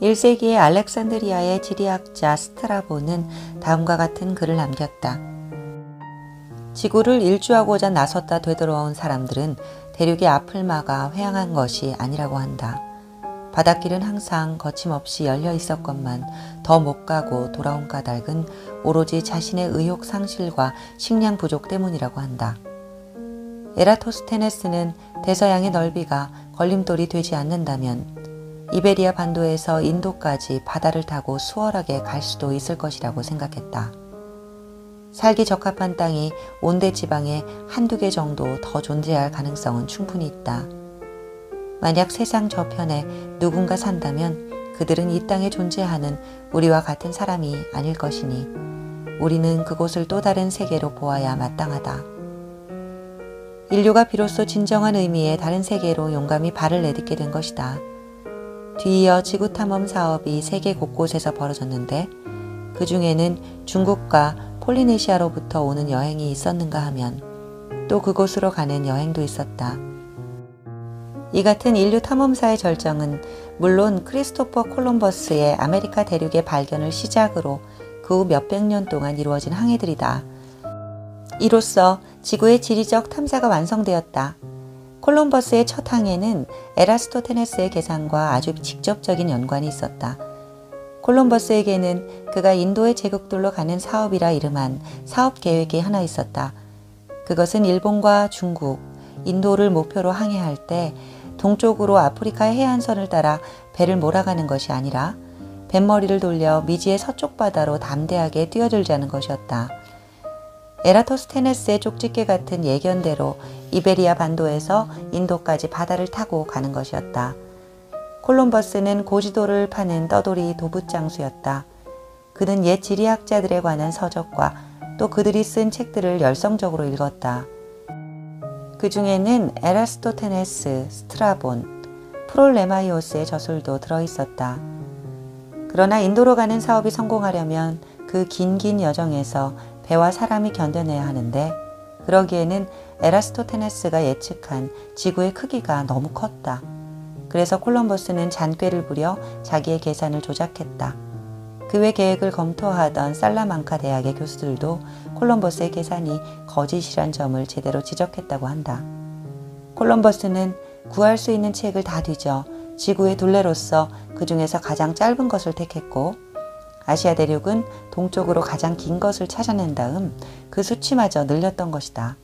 1세기의 알렉산드리아의 지리학자 스트라본은 다음과 같은 글을 남겼다. 지구를 일주하고자 나섰다 되돌아온 사람들은 대륙의 앞을 막아 회항한 것이 아니라고 한다. 바닷길은 항상 거침없이 열려 있었건만 더 못 가고 돌아온 까닭은 오로지 자신의 의욕 상실과 식량 부족 때문이라고 한다. 에라토스테네스는 대서양의 넓이가 걸림돌이 되지 않는다면 이베리아 반도에서 인도까지 바다를 타고 수월하게 갈 수도 있을 것이라고 생각했다. 살기 적합한 땅이 온대 지방에 한두 개 정도 더 존재할 가능성은 충분히 있다. 만약 세상 저편에 누군가 산다면 그들은 이 땅에 존재하는 우리와 같은 사람이 아닐 것이니 우리는 그곳을 또 다른 세계로 보아야 마땅하다. 인류가 비로소 진정한 의미의 다른 세계로 용감히 발을 내딛게 된 것이다. 뒤이어 지구 탐험 사업이 세계 곳곳에서 벌어졌는데 그 중에는 중국과 폴리네시아로부터 오는 여행이 있었는가 하면 또 그곳으로 가는 여행도 있었다. 이 같은 인류 탐험사의 절정은 물론 크리스토퍼 콜럼버스의 아메리카 대륙의 발견을 시작으로 그 후 몇백 년 동안 이루어진 항해들이다. 이로써 지구의 지리적 탐사가 완성되었다. 콜럼버스의 첫 항해는 에라스토테네스의 계산과 아주 직접적인 연관이 있었다. 콜럼버스에게는 그가 인도의 제국들로 가는 사업이라 이름한 사업 계획이 하나 있었다. 그것은 일본과 중국, 인도를 목표로 항해할 때 동쪽으로 아프리카의 해안선을 따라 배를 몰아가는 것이 아니라 뱃머리를 돌려 미지의 서쪽 바다로 담대하게 뛰어들자는 것이었다. 에라토스테네스의 쪽집게 같은 예견대로 이베리아 반도에서 인도까지 바다를 타고 가는 것이었다. 콜럼버스는 고지도를 파는 떠돌이 도붓장수였다. 그는 옛 지리학자들에 관한 서적과 또 그들이 쓴 책들을 열성적으로 읽었다. 그 중에는 에라스토테네스, 스트라본, 프롤레마이오스의 저술도 들어있었다. 그러나 인도로 가는 사업이 성공하려면 그 긴 여정에서 배와 사람이 견뎌내야 하는데 그러기에는 에라스토테네스가 예측한 지구의 크기가 너무 컸다. 그래서 콜럼버스는 잔꾀를 부려 자기의 계산을 조작했다. 그 외 계획을 검토하던 살라망카 대학의 교수들도 콜럼버스의 계산이 거짓이란 점을 제대로 지적했다고 한다. 콜럼버스는 구할 수 있는 책을 다 뒤져 지구의 둘레로서 그 중에서 가장 짧은 것을 택했고 아시아 대륙은 동쪽으로 가장 긴 것을 찾아낸 다음 그 수치마저 늘렸던 것이다.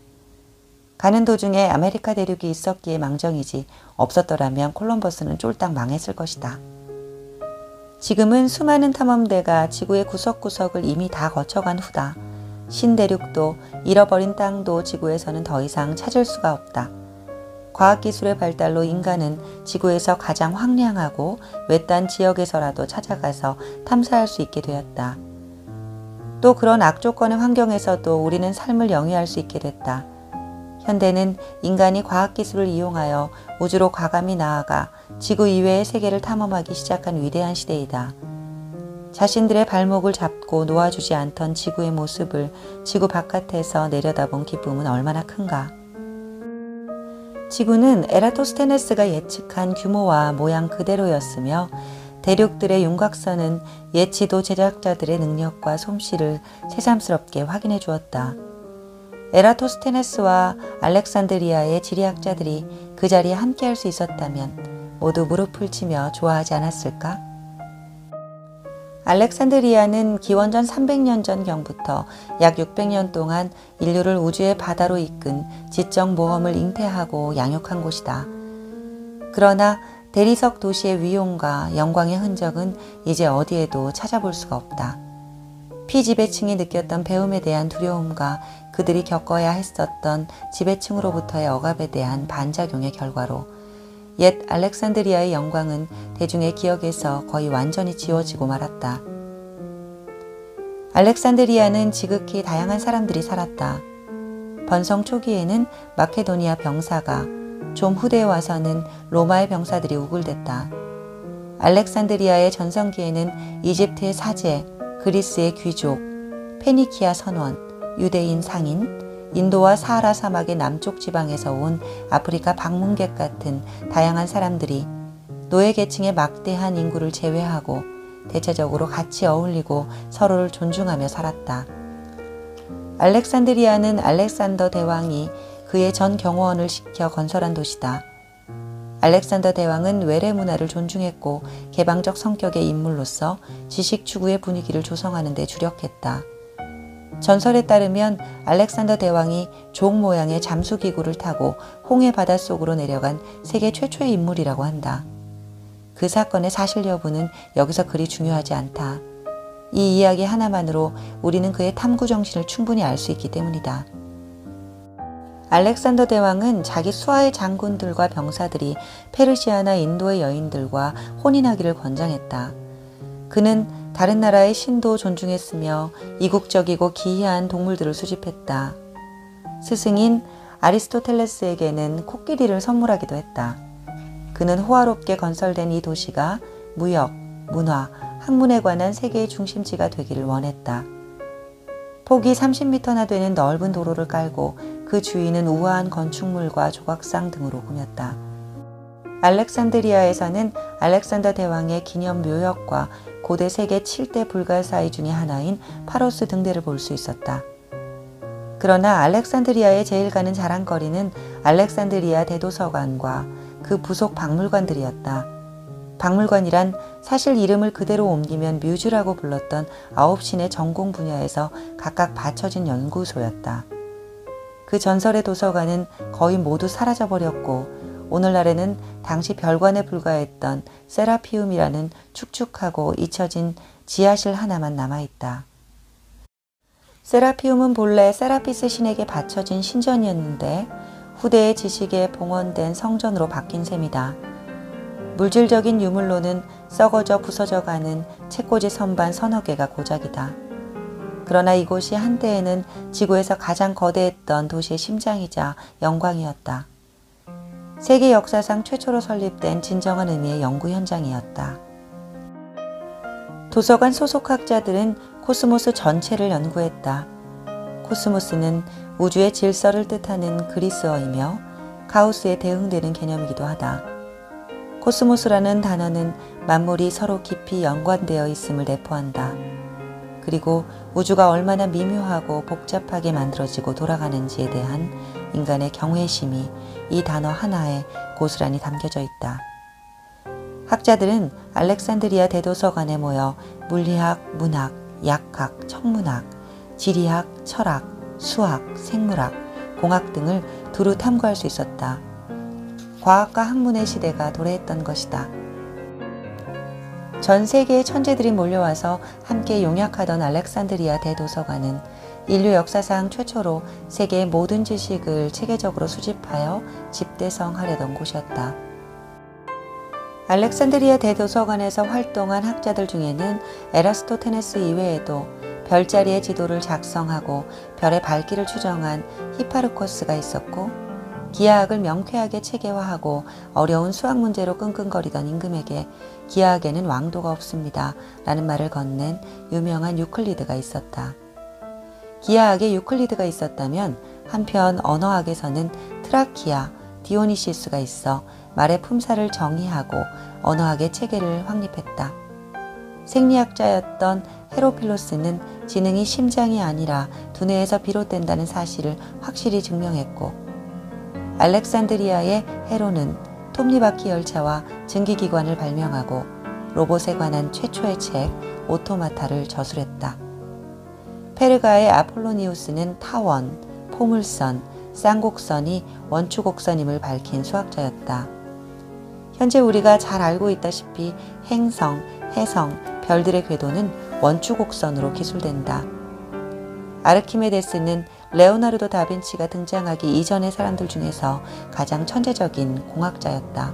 가는 도중에 아메리카 대륙이 있었기에 망정이지 없었더라면 콜럼버스는 쫄딱 망했을 것이다. 지금은 수많은 탐험대가 지구의 구석구석을 이미 다 거쳐간 후다. 신대륙도 잃어버린 땅도 지구에서는 더 이상 찾을 수가 없다. 과학기술의 발달로 인간은 지구에서 가장 황량하고 외딴 지역에서라도 찾아가서 탐사할 수 있게 되었다. 또 그런 악조건의 환경에서도 우리는 삶을 영위할 수 있게 됐다. 현대는 인간이 과학기술을 이용하여 우주로 과감히 나아가 지구 이외의 세계를 탐험하기 시작한 위대한 시대이다. 자신들의 발목을 잡고 놓아주지 않던 지구의 모습을 지구 바깥에서 내려다본 기쁨은 얼마나 큰가. 지구는 에라토스테네스가 예측한 규모와 모양 그대로였으며 대륙들의 윤곽선은 옛 지도 제작자들의 능력과 솜씨를 새삼스럽게 확인해 주었다. 에라토스테네스와 알렉산드리아의 지리학자들이 그 자리에 함께할 수 있었다면 모두 무릎을 치며 좋아하지 않았을까? 알렉산드리아는 기원전 300년 전경부터 약 600년 동안 인류를 우주의 바다로 이끈 지적 모험을 잉태하고 양육한 곳이다. 그러나 대리석 도시의 위용과 영광의 흔적은 이제 어디에도 찾아볼 수가 없다. 피지배층이 느꼈던 배움에 대한 두려움과 그들이 겪어야 했었던 지배층으로부터의 억압에 대한 반작용의 결과로 옛 알렉산드리아의 영광은 대중의 기억에서 거의 완전히 지워지고 말았다. 알렉산드리아는 지극히 다양한 사람들이 살았다. 번성 초기에는 마케도니아 병사가, 좀 후대에 와서는 로마의 병사들이 우글댔다. 알렉산드리아의 전성기에는 이집트의 사제, 그리스의 귀족, 페니키아 선원, 유대인 상인, 인도와 사하라 사막의 남쪽 지방에서 온 아프리카 방문객 같은 다양한 사람들이 노예 계층의 막대한 인구를 제외하고 대체적으로 같이 어울리고 서로를 존중하며 살았다. 알렉산드리아는 알렉산더 대왕이 그의 전 경호원을 시켜 건설한 도시다. 알렉산더 대왕은 외래 문화를 존중했고 개방적 성격의 인물로서 지식 추구의 분위기를 조성하는 데 주력했다. 전설에 따르면 알렉산더 대왕이 종 모양의 잠수기구를 타고 홍해 바닷속으로 내려간 세계 최초의 인물이라고 한다. 그 사건의 사실 여부는 여기서 그리 중요하지 않다. 이 이야기 하나만으로 우리는 그의 탐구 정신을 충분히 알 수 있기 때문이다. 알렉산더 대왕은 자기 수하의 장군들과 병사들이 페르시아나 인도의 여인들과 혼인하기를 권장했다. 그는 다른 나라의 신도 존중했으며 이국적이고 기이한 동물들을 수집했다. 스승인 아리스토텔레스에게는 코끼리를 선물하기도 했다. 그는 호화롭게 건설된 이 도시가 무역, 문화, 학문에 관한 세계의 중심지가 되기를 원했다. 폭이 30m나 되는 넓은 도로를 깔고 그 주위는 우아한 건축물과 조각상 등으로 꾸몄다. 알렉산드리아에서는 알렉산더 대왕의 기념 묘역과 고대 세계 7대 불가사의 중의 하나인 파로스 등대를 볼 수 있었다. 그러나 알렉산드리아의 제일 가는 자랑거리는 알렉산드리아 대도서관과 그 부속 박물관들이었다. 박물관이란 사실 이름을 그대로 옮기면 뮤즈라고 불렀던 9신의 전공 분야에서 각각 받쳐진 연구소였다. 그 전설의 도서관은 거의 모두 사라져버렸고 오늘날에는 당시 별관에 불과했던 세라피움이라는 축축하고 잊혀진 지하실 하나만 남아있다. 세라피움은 본래 세라피스 신에게 바쳐진 신전이었는데 후대의 지식에 봉헌된 성전으로 바뀐 셈이다. 물질적인 유물로는 썩어져 부서져가는 채꽂이 선반 서너 개가 고작이다. 그러나 이곳이 한때에는 지구에서 가장 거대했던 도시의 심장이자 영광이었다. 세계 역사상 최초로 설립된 진정한 의미의 연구 현장이었다. 도서관 소속 학자들은 코스모스 전체를 연구했다. 코스모스는 우주의 질서를 뜻하는 그리스어이며 카오스에 대응되는 개념이기도 하다. 코스모스라는 단어는 만물이 서로 깊이 연관되어 있음을 내포한다. 그리고 우주가 얼마나 미묘하고 복잡하게 만들어지고 돌아가는지에 대한 인간의 경외심이 이 단어 하나에 고스란히 담겨져 있다. 학자들은 알렉산드리아 대도서관에 모여 물리학, 문학, 약학, 천문학, 지리학, 철학, 수학, 생물학, 공학 등을 두루 탐구할 수 있었다. 과학과 학문의 시대가 도래했던 것이다. 전 세계의 천재들이 몰려와서 함께 용약하던 알렉산드리아 대도서관은 인류 역사상 최초로 세계의 모든 지식을 체계적으로 수집하여 집대성하려던 곳이었다. 알렉산드리아 대도서관에서 활동한 학자들 중에는 에라스토테네스 이외에도 별자리의 지도를 작성하고 별의 밝기를 추정한 히파르코스가 있었고 기하학을 명쾌하게 체계화하고 어려운 수학 문제로 끙끙거리던 임금에게 기하학에는 왕도가 없습니다 라는 말을 건넨 유명한 유클리드가 있었다. 기하학에 유클리드가 있었다면 한편 언어학에서는 트라키아, 디오니시스가 있어 말의 품사를 정의하고 언어학의 체계를 확립했다. 생리학자였던 헤로필로스는 지능이 심장이 아니라 두뇌에서 비롯된다는 사실을 확실히 증명했고, 알렉산드리아의 헤로는 톱니바퀴 열차와 증기기관을 발명하고 로봇에 관한 최초의 책 오토마타를 저술했다. 페르가의 아폴로니우스는 타원, 포물선, 쌍곡선이 원추곡선임을 밝힌 수학자였다. 현재 우리가 잘 알고 있다시피 행성, 해성, 별들의 궤도는 원추곡선으로 기술된다. 아르키메데스는 레오나르도 다빈치가 등장하기 이전의 사람들 중에서 가장 천재적인 공학자였다.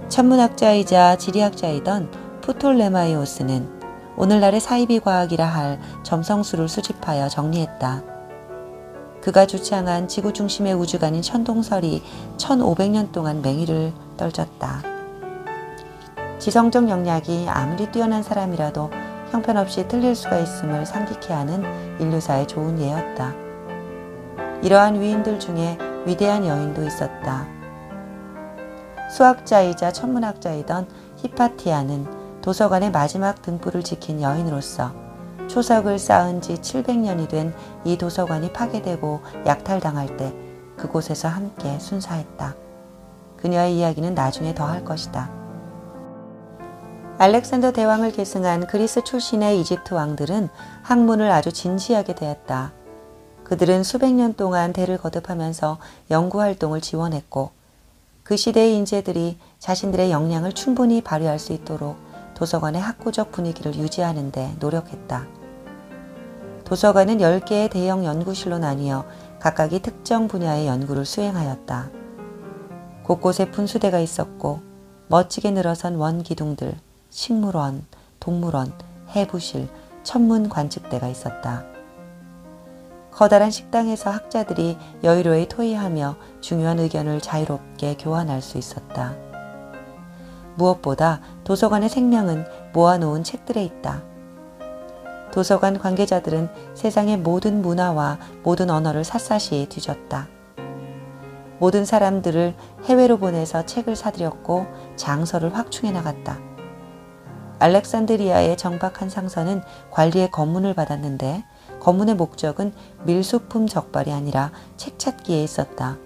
천문학자이자 지리학자이던 프톨레마이오스는 오늘날의 사이비 과학이라 할 점성술을 수집하여 정리했다. 그가 주창한 지구 중심의 우주관인 천동설이 1500년 동안 맹위를 떨쳤다. 지성적 역량이 아무리 뛰어난 사람이라도 형편없이 틀릴 수가 있음을 상기케 하는 인류사의 좋은 예였다. 이러한 위인들 중에 위대한 여인도 있었다. 수학자이자 천문학자이던 히파티아는 도서관의 마지막 등불을 지킨 여인으로서 초석을 쌓은 지 700년이 된 이 도서관이 파괴되고 약탈당할 때 그곳에서 함께 순사했다. 그녀의 이야기는 나중에 더 할 것이다. 알렉산더 대왕을 계승한 그리스 출신의 이집트 왕들은 학문을 아주 진지하게 대했다. 그들은 수백 년 동안 대를 거듭하면서 연구활동을 지원했고, 그 시대의 인재들이 자신들의 역량을 충분히 발휘할 수 있도록 도서관의 학구적 분위기를 유지하는 데 노력했다. 도서관은 10개의 대형 연구실로 나뉘어 각각이 특정 분야의 연구를 수행하였다. 곳곳에 분수대가 있었고 멋지게 늘어선 원기둥들, 식물원, 동물원, 해부실, 천문 관측대가 있었다. 커다란 식당에서 학자들이 여유로이 토의하며 중요한 의견을 자유롭게 교환할 수 있었다. 무엇보다 도서관의 생명은 모아놓은 책들에 있다. 도서관 관계자들은 세상의 모든 문화와 모든 언어를 샅샅이 뒤졌다. 모든 사람들을 해외로 보내서 책을 사들였고 장서를 확충해 나갔다. 알렉산드리아의 정박한 상선은 관리의 검문을 받았는데 검문의 목적은 밀수품 적발이 아니라 책 찾기에 있었다.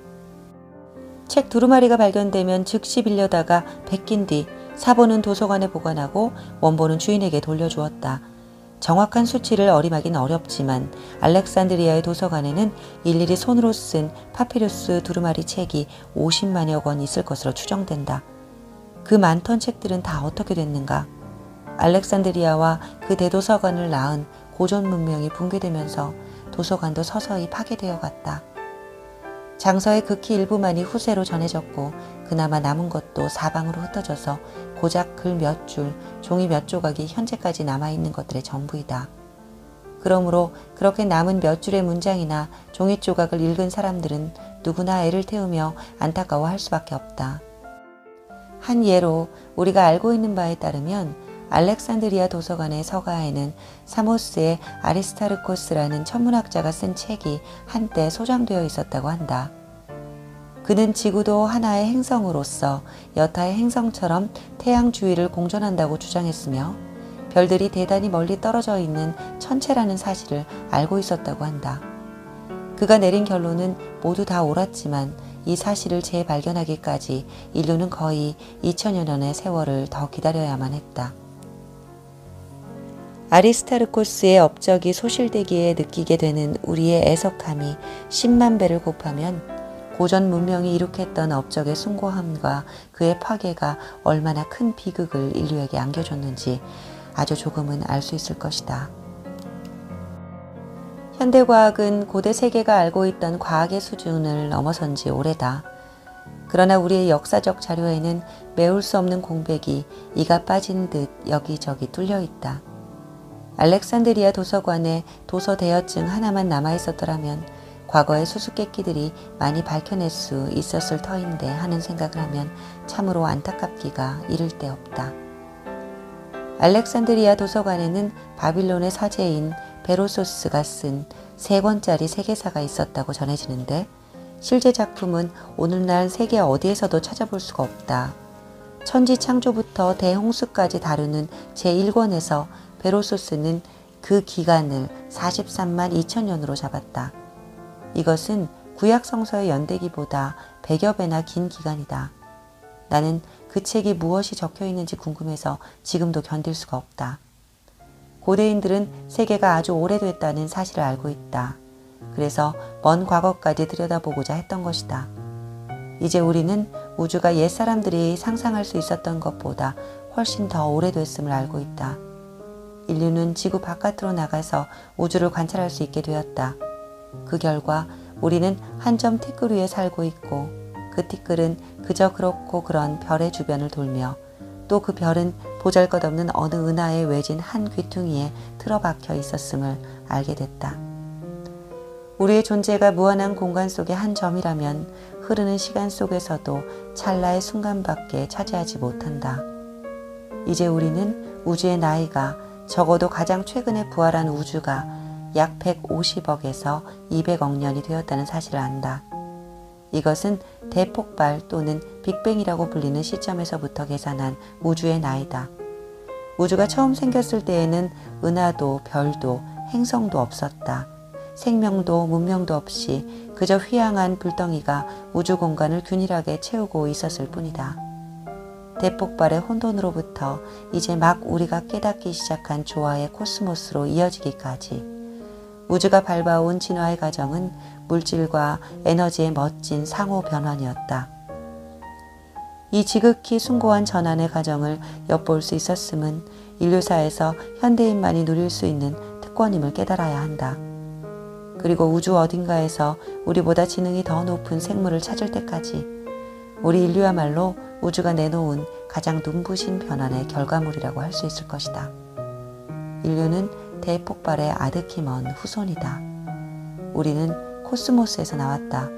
책 두루마리가 발견되면 즉시 빌려다가 베낀 뒤 사본은 도서관에 보관하고 원본은 주인에게 돌려주었다. 정확한 수치를 어림하긴 어렵지만 알렉산드리아의 도서관에는 일일이 손으로 쓴 파피루스 두루마리 책이 50만여 권 있을 것으로 추정된다. 그 많던 책들은 다 어떻게 됐는가? 알렉산드리아와 그 대도서관을 낳은 고전 문명이 붕괴되면서 도서관도 서서히 파괴되어 갔다. 장서의 극히 일부만이 후세로 전해졌고 그나마 남은 것도 사방으로 흩어져서 고작 글 몇 줄, 종이 몇 조각이 현재까지 남아있는 것들의 전부이다. 그러므로 그렇게 남은 몇 줄의 문장이나 종이 조각을 읽은 사람들은 누구나 애를 태우며 안타까워할 수밖에 없다. 한 예로 우리가 알고 있는 바에 따르면 알렉산드리아 도서관의 서가에는 사모스의 아리스타르코스라는 천문학자가 쓴 책이 한때 소장되어 있었다고 한다. 그는 지구도 하나의 행성으로서 여타의 행성처럼 태양 주위를 공전한다고 주장했으며 별들이 대단히 멀리 떨어져 있는 천체라는 사실을 알고 있었다고 한다. 그가 내린 결론은 모두 다 옳았지만 이 사실을 재발견하기까지 인류는 거의 2000여 년의 세월을 더 기다려야만 했다. 아리스타르코스의 업적이 소실되기에 느끼게 되는 우리의 애석함이 10만 배를 곱하면 고전 문명이 이룩했던 업적의 숭고함과 그의 파괴가 얼마나 큰 비극을 인류에게 안겨줬는지 아주 조금은 알 수 있을 것이다. 현대과학은 고대 세계가 알고 있던 과학의 수준을 넘어선 지 오래다. 그러나 우리의 역사적 자료에는 메울 수 없는 공백이 이가 빠진 듯 여기저기 뚫려 있다. 알렉산드리아 도서관에 도서 대여증 하나만 남아 있었더라면 과거의 수수께끼들이 많이 밝혀낼 수 있었을 터인데 하는 생각을 하면 참으로 안타깝기가 이를 데 없다. 알렉산드리아 도서관에는 바빌론의 서재인 베로소스가 쓴 3권짜리 세계사가 있었다고 전해지는데 실제 작품은 오늘날 세계 어디에서도 찾아볼 수가 없다. 천지 창조부터 대홍수까지 다루는 제1권에서 베로소스는 그 기간을 43만 2천년으로 잡았다. 이것은 구약 성서의 연대기보다 100여 배나 긴 기간이다. 나는 그 책이 무엇이 적혀 있는지 궁금해서 지금도 견딜 수가 없다. 고대인들은 세계가 아주 오래됐다는 사실을 알고 있다. 그래서 먼 과거까지 들여다보고자 했던 것이다. 이제 우리는 우주가 옛사람들이 상상할 수 있었던 것보다 훨씬 더 오래됐음을 알고 있다. 인류는 지구 바깥으로 나가서 우주를 관찰할 수 있게 되었다. 그 결과 우리는 한 점 티끌 위에 살고 있고 그 티끌은 그저 그렇고 그런 별의 주변을 돌며 또 그 별은 보잘것없는 어느 은하에 외진 한 귀퉁이에 틀어박혀 있었음을 알게 됐다. 우리의 존재가 무한한 공간 속의 한 점이라면 흐르는 시간 속에서도 찰나의 순간밖에 차지하지 못한다. 이제 우리는 우주의 나이가 적어도 가장 최근에 부활한 우주가 약 150억에서 200억 년이 되었다는 사실을 안다. 이것은 대폭발 또는 빅뱅이라고 불리는 시점에서부터 계산한 우주의 나이다. 우주가 처음 생겼을 때에는 은하도 별도 행성도 없었다. 생명도 문명도 없이 그저 휘황한 불덩이가 우주 공간을 균일하게 채우고 있었을 뿐이다. 대폭발의 혼돈으로부터 이제 막 우리가 깨닫기 시작한 조화의 코스모스로 이어지기까지 우주가 밟아온 진화의 과정은 물질과 에너지의 멋진 상호 변환이었다. 이 지극히 숭고한 전환의 과정을 엿볼 수 있었음은 인류사에서 현대인만이 누릴 수 있는 특권임을 깨달아야 한다. 그리고 우주 어딘가에서 우리보다 지능이 더 높은 생물을 찾을 때까지 우리 인류야말로 우주가 내놓은 가장 눈부신 변환의 결과물이라고 할 수 있을 것이다. 인류는 대폭발의 아득히 먼 후손이다. 우리는 코스모스에서 나왔다.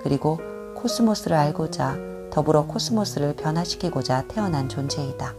그리고 코스모스를 알고자 더불어 코스모스를 변화시키고자 태어난 존재이다.